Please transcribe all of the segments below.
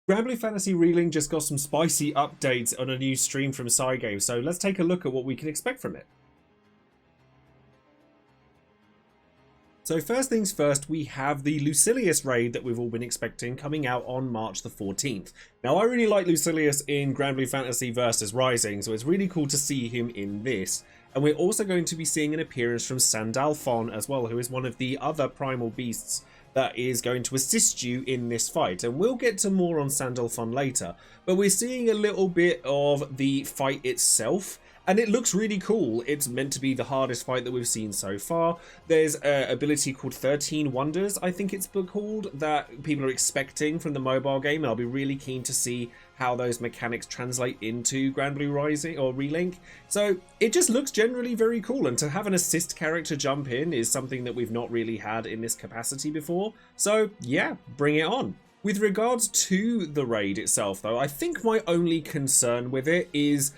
Granblue Fantasy Relink just got some spicy updates on a new stream from Cygame, so let's take a look at what we can expect from it. So first things first, we have the Lucilius raid that we've all been expecting coming out on March the 14th. Now I really like Lucilius in Granblue Fantasy Versus Rising, so it's really cool to see him in this. And we're also going to be seeing an appearance from Sandalphon as well, who is one of the other primal beasts that is going to assist you in this fight. And we'll get to more on Sandalphon later, but we're seeing a little bit of the fight itself. And it looks really cool. It's meant to be the hardest fight that we've seen so far. There's an ability called 13 Wonders, I think it's called, that people are expecting from the mobile game. And I'll be really keen to see how those mechanics translate into Granblue Rising or Relink. So it just looks generally very cool. And to have an assist character jump in is something that we've not really had in this capacity before. So yeah, bring it on. With regards to the raid itself, though, I think my only concern with it is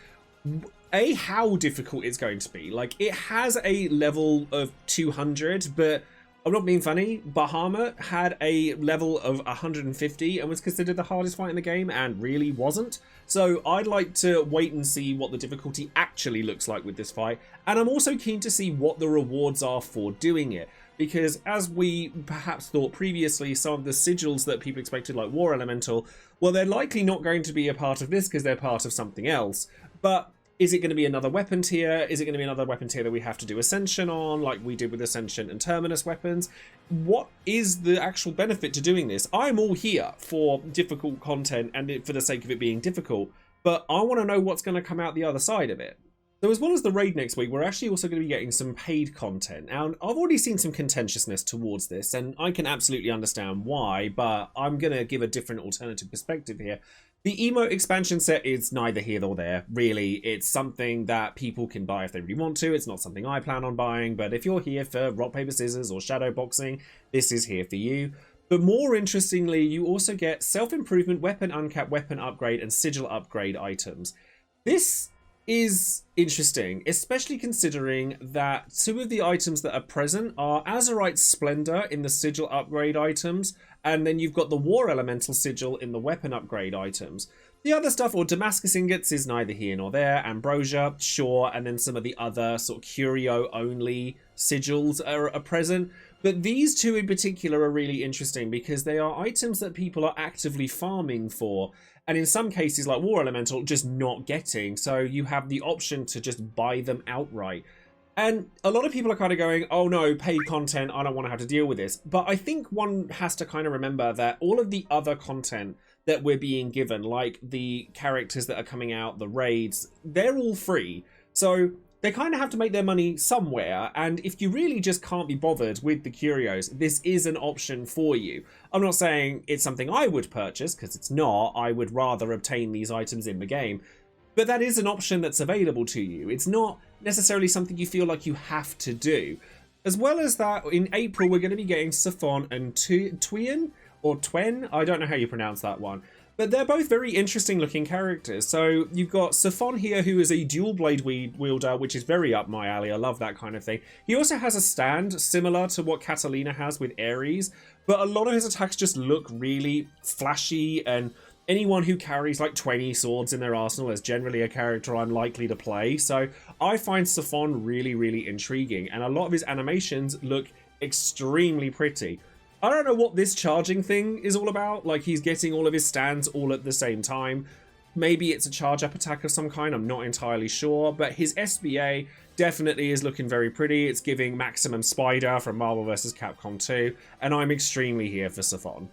how difficult it's going to be. Like, it has a level of 200, but I'm not being funny. Bahamut had a level of 150 and was considered the hardest fight in the game and really wasn't. So I'd like to wait and see what the difficulty actually looks like with this fight. And I'm also keen to see what the rewards are for doing it. Because as we perhaps thought previously, some of the sigils that people expected, like War Elemental, well, they're likely not going to be a part of this because they're part of something else. But is it going to be another weapon tier? Is it going to be another weapon tier that we have to do Ascension on, like we did with Ascension and Terminus weapons? What is the actual benefit to doing this? I'm all here for difficult content and for the sake of it being difficult, but I want to know what's going to come out the other side of it. So as well as the raid next week, we're actually also going to be getting some paid content. Now, I've already seen some contentiousness towards this, and I can absolutely understand why, but I'm going to give a different alternative perspective here. The emote expansion set is neither here nor there, really. It's something that people can buy if they really want to. It's not something I plan on buying, but if you're here for rock, paper, scissors or shadow boxing, this is here for you. But more interestingly, you also get self-improvement, weapon uncap, weapon upgrade, and sigil upgrade items. This is interesting, especially considering that two of the items that are present are Azurite Splendor in the sigil upgrade items, and then you've got the War Elemental sigil in the weapon upgrade items. The other stuff, or Damascus Ingots, is neither here nor there. Ambrosia, sure, and then some of the other sort of curio-only sigils are present. But these two in particular are really interesting because they are items that people are actively farming for, and in some cases, like War Elemental, just not getting. So you have the option to just buy them outright. And a lot of people are kind of going, oh no, paid content, I don't want to have to deal with this. But I think one has to kind of remember that all of the other content that we're being given, like the characters that are coming out, the raids, they're all free. So they kind of have to make their money somewhere, and if you really just can't be bothered with the curios, this is an option for you. I'm not saying it's something I would purchase, because it's not. I would rather obtain these items in the game. But that is an option that's available to you. It's not necessarily something you feel like you have to do. As well as that, in April, we're going to be getting Siphon and Tuen, or Twen? I don't know how you pronounce that one. But they're both very interesting looking characters. So you've got Siphon here, who is a dual blade wielder, which is very up my alley. I love that kind of thing. He also has a stand similar to what Catalina has with Ares, but a lot of his attacks just look really flashy, and anyone who carries like 20 swords in their arsenal is generally a character I'm likely to play. So I find Siphon really, really intriguing, and a lot of his animations look extremely pretty. I don't know what this charging thing is all about. Like, he's getting all of his stands all at the same time. Maybe it's a charge up attack of some kind, I'm not entirely sure. But his SBA definitely is looking very pretty. It's giving maximum spider from Marvel vs. Capcom 2. And I'm extremely here for Siphon.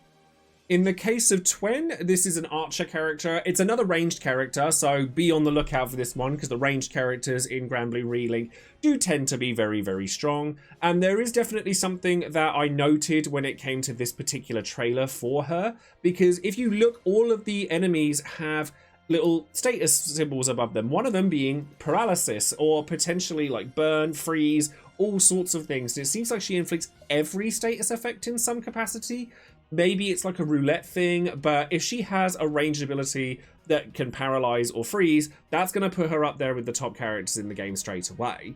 In the case of Twen, this is an archer character. It's another ranged character, so be on the lookout for this one, because the ranged characters in Granblue Relink do tend to be very, very strong. And there is definitely something that I noted when it came to this particular trailer for her, because if you look, all of the enemies have little status symbols above them, one of them being paralysis, or potentially like burn, freeze, all sorts of things. And it seems like she inflicts every status effect in some capacity. Maybe it's like a roulette thing, but if she has a ranged ability that can paralyze or freeze, that's going to put her up there with the top characters in the game straight away.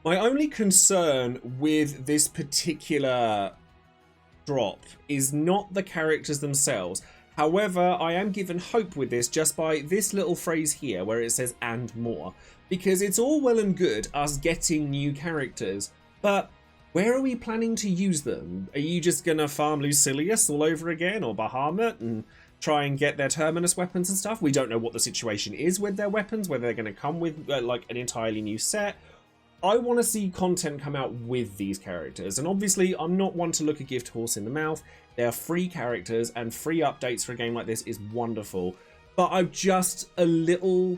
My only concern with this particular drop is not the characters themselves. However, I am given hope with this just by this little phrase here where it says "and more," because it's all well and good us getting new characters, but where are we planning to use them? Are you just gonna farm Lucilius all over again, or Bahamut, and try and get their Terminus weapons and stuff? We don't know what the situation is with their weapons, whether they're going to come with like an entirely new set. I want to see content come out with these characters, and obviously I'm not one to look a gift horse in the mouth. They are free characters, and free updates for a game like this is wonderful, but I'm just a little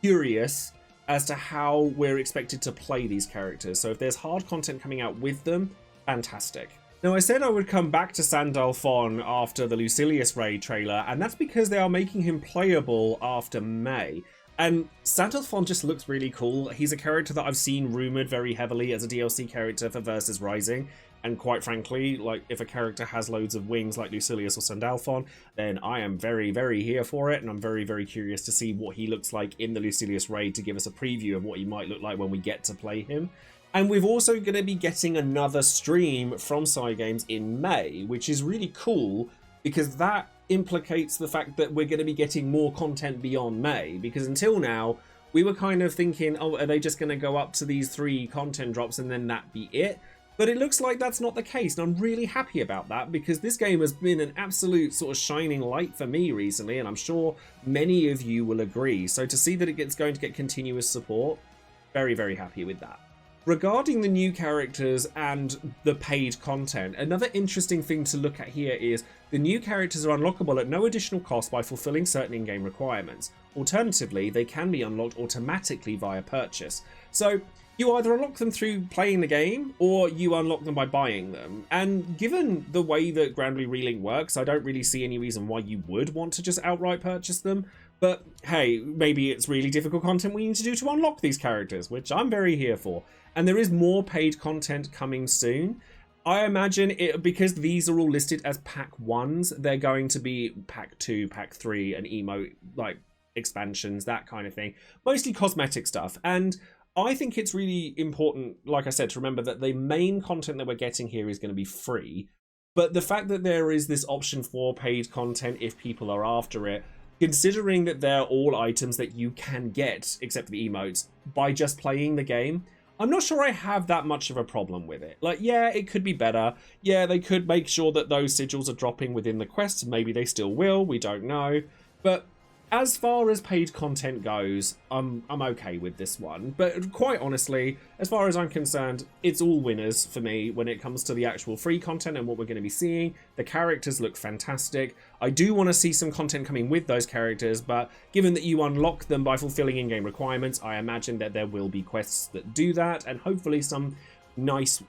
curious as to how we're expected to play these characters. So if there's hard content coming out with them, fantastic. Now, I said I would come back to Sandalphon after the Lucilius raid trailer, and that's because they are making him playable after May. And Sandalphon just looks really cool. He's a character that I've seen rumoured very heavily as a DLC character for Versus Rising, and quite frankly, like, if a character has loads of wings like Lucilius or Sandalphon, then I am very, very here for it, and I'm very, very curious to see what he looks like in the Lucilius raid to give us a preview of what he might look like when we get to play him. And we're also going to be getting another stream from Cygames in May, which is really cool because that implicates the fact that we're going to be getting more content beyond May. Because until now, we were kind of thinking, oh, are they just going to go up to these 3 content drops and then that be it? But it looks like that's not the case, and I'm really happy about that because this game has been an absolute sort of shining light for me recently, and I'm sure many of you will agree. So to see that it's going to get continuous support, very, very happy with that. Regarding the new characters and the paid content, another interesting thing to look at here is the new characters are unlockable at no additional cost by fulfilling certain in-game requirements. Alternatively, they can be unlocked automatically via purchase. So you either unlock them through playing the game or you unlock them by buying them. And given the way that Granblue Relink works, I don't really see any reason why you would want to just outright purchase them. But hey, maybe it's really difficult content we need to do to unlock these characters, which I'm very here for. And there is more paid content coming soon. I imagine it, because these are all listed as pack 1s, they're going to be pack 2, pack 3, and emote like expansions, that kind of thing. Mostly cosmetic stuff. And I think it's really important, like I said, to remember that the main content that we're getting here is going to be free. But the fact that there is this option for paid content if people are after it, considering that they're all items that you can get, except for the emotes, by just playing the game, I'm not sure I have that much of a problem with it. Like, yeah, it could be better. Yeah, they could make sure that those sigils are dropping within the quests. Maybe they still will. We don't know. But as far as paid content goes, I'm okay with this one. But quite honestly, as far as I'm concerned, it's all winners for me when it comes to the actual free content and what we're going to be seeing. The characters look fantastic. I do want to see some content coming with those characters, but given that you unlock them by fulfilling in-game requirements, I imagine that there will be quests that do that, and hopefully some nice,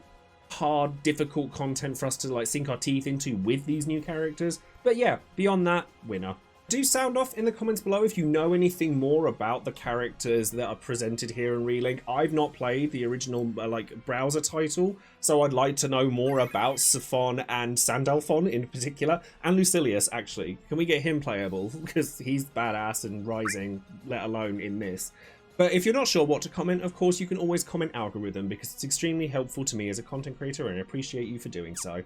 hard, difficult content for us to like sink our teeth into with these new characters. But yeah, beyond that, winner. Do sound off in the comments below if you know anything more about the characters that are presented here in Relink. I've not played the original like browser title, so I'd like to know more about Siphon and Sandalphon in particular, and Lucilius actually. Can we get him playable? Because he's badass and Rising, let alone in this. But if you're not sure what to comment, of course you can always comment algorithm, because it's extremely helpful to me as a content creator, and I appreciate you for doing so.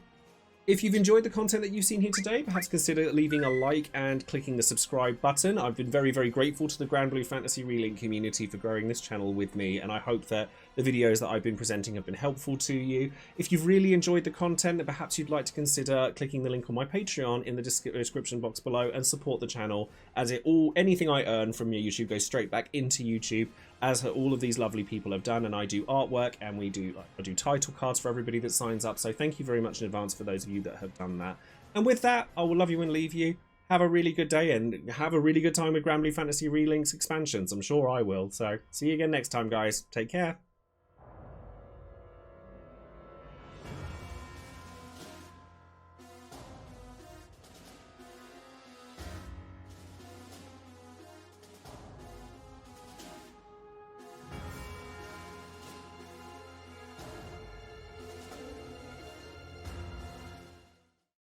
If you've enjoyed the content that you've seen here today, perhaps consider leaving a like and clicking the subscribe button. I've been very, very grateful to the Granblue Fantasy Relink community for growing this channel with me, and I hope that the videos that I've been presenting have been helpful to you. If you've really enjoyed the content, then perhaps you'd like to consider clicking the link on my Patreon in the description box below and support the channel, as anything I earn from YouTube goes straight back into YouTube, as all of these lovely people have done. And I do artwork, and I do title cards for everybody that signs up, so thank you very much in advance for those of you that have done that. And with that, I will love you and leave you. Have a really good day, and have a really good time with Granblue Fantasy Relink's expansions. I'm sure I will. So see you again next time, guys. Take care.